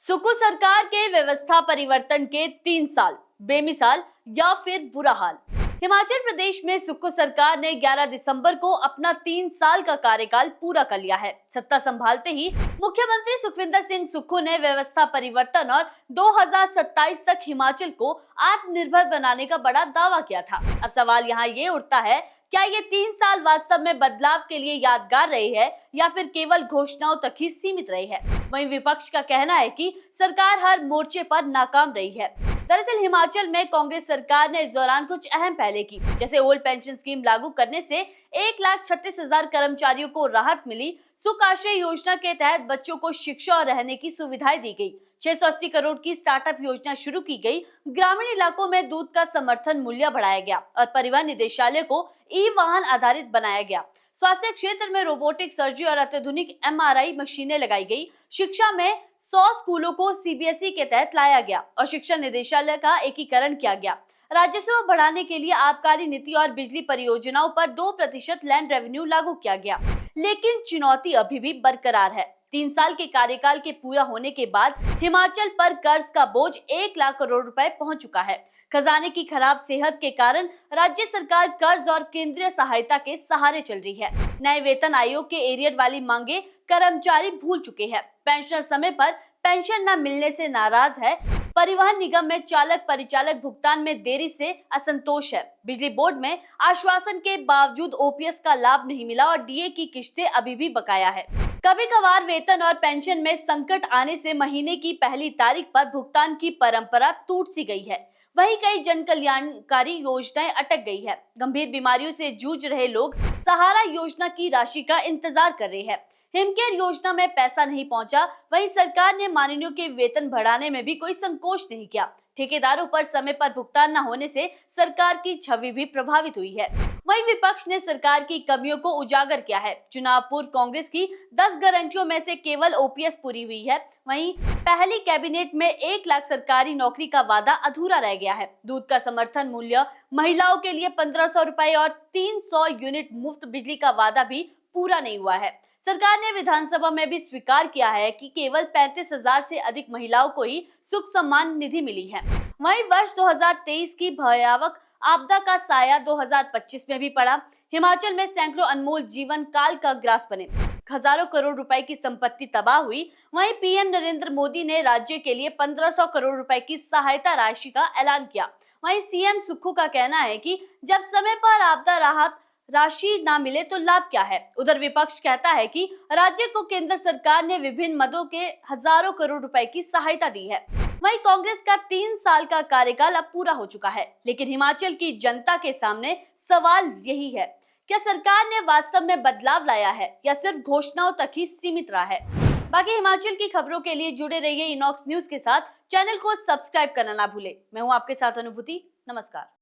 सुकू सरकार के व्यवस्था परिवर्तन के 3 साल, बेमिसाल या फिर बुरा हाल। हिमाचल प्रदेश में सुक्खू सरकार ने 11 दिसंबर को अपना 3 साल का कार्यकाल पूरा कर लिया है। सत्ता संभालते ही मुख्यमंत्री सुखविंदर सिंह सुक्खू ने व्यवस्था परिवर्तन और 2027 तक हिमाचल को आत्मनिर्भर बनाने का बड़ा दावा किया था। अब सवाल यहाँ ये उठता है, क्या ये 3 साल वास्तव में बदलाव के लिए यादगार रही है या फिर केवल घोषणाओं तक ही सीमित रही है? वहीं विपक्ष का कहना है कि सरकार हर मोर्चे पर नाकाम रही है। दरअसल हिमाचल में कांग्रेस सरकार ने इस दौरान कुछ अहम पहले की, जैसे ओल्ड पेंशन स्कीम लागू करने से 1,36,000 कर्मचारियों को राहत मिली। सुख आश्रय योजना के तहत बच्चों को शिक्षा और रहने की सुविधाएं दी गई। 680 करोड़ की स्टार्टअप योजना शुरू की गई। ग्रामीण इलाकों में दूध का समर्थन मूल्य बढ़ाया गया और परिवहन निदेशालय को ई वाहन आधारित बनाया गया। स्वास्थ्य क्षेत्र में रोबोटिक सर्जरी और अत्याधुनिक MRI मशीनें लगाई गई। शिक्षा में 100 स्कूलों को CBSE के तहत लाया गया और शिक्षा निदेशालय का एकीकरण किया गया। राजस्व बढ़ाने के लिए आबकारी नीति और बिजली परियोजनाओं पर 2% लैंड रेवेन्यू लागू किया गया। लेकिन चुनौती अभी भी बरकरार है। 3 साल के कार्यकाल के पूरा होने के बाद हिमाचल पर कर्ज का बोझ 1 लाख करोड़ रुपए पहुंच चुका है। खजाने की खराब सेहत के कारण राज्य सरकार कर्ज और केंद्रीय सहायता के सहारे चल रही है। नए वेतन आयोग के एरियर वाली मांगे कर्मचारी भूल चुके हैं। पेंशनर समय पर पेंशन न मिलने से नाराज है। परिवहन निगम में चालक परिचालक भुगतान में देरी से असंतोष है। बिजली बोर्ड में आश्वासन के बावजूद OPS का लाभ नहीं मिला और DA की किश्तें अभी भी बकाया है। कभी कभार वेतन और पेंशन में संकट आने से महीने की पहली तारीख पर भुगतान की परंपरा टूट सी गई है। वहीं कई जन कल्याणकारी योजनाएं अटक गई है। गंभीर बीमारियों से जूझ रहे लोग सहारा योजना की राशि का इंतजार कर रहे हैं। हिमकेयर योजना में पैसा नहीं पहुंचा। वहीं सरकार ने माननीयों के वेतन बढ़ाने में भी कोई संकोच नहीं किया। ठेकेदारों पर समय पर भुगतान न होने से सरकार की छवि भी प्रभावित हुई है। वहीं विपक्ष ने सरकार की कमियों को उजागर किया है। चुनाव पूर्व कांग्रेस की 10 गारंटियों में से केवल OPS पूरी हुई है। वहीं पहली कैबिनेट में 1 लाख सरकारी नौकरी का वादा अधूरा रह गया है। दूध का समर्थन मूल्य, महिलाओं के लिए 1500 रुपए और 300 यूनिट मुफ्त बिजली का वादा भी पूरा नहीं हुआ है। सरकार ने विधानसभा में भी स्वीकार किया है कि केवल 35,000 से अधिक महिलाओं को ही सुख सम्मान निधि मिली है। वहीं वर्ष 2023 की भयावह आपदा का साया 2025 में भी पड़ा। हिमाचल में सैकड़ों अनमोल जीवन काल का ग्रास बने, हजारों करोड़ रुपए की संपत्ति तबाह हुई। वहीं PM नरेंद्र मोदी ने राज्य के लिए 1500 करोड़ रुपए की सहायता राशि का ऐलान किया। वहीं CM सुक्खू का कहना है कि जब समय पर आपदा राहत राशि ना मिले तो लाभ क्या है। उधर विपक्ष कहता है कि राज्य को केंद्र सरकार ने विभिन्न मदों के हजारों करोड़ रुपए की सहायता दी है। वहीं कांग्रेस का 3 साल का कार्यकाल अब पूरा हो चुका है, लेकिन हिमाचल की जनता के सामने सवाल यही है, क्या सरकार ने वास्तव में बदलाव लाया है या सिर्फ घोषणाओं तक ही सीमित रहा है। बाकी हिमाचल की खबरों के लिए जुड़े रहिए इनॉक्स न्यूज के साथ। चैनल को सब्सक्राइब करना ना भूले। मैं हूँ आपके साथ अनुभूति। नमस्कार।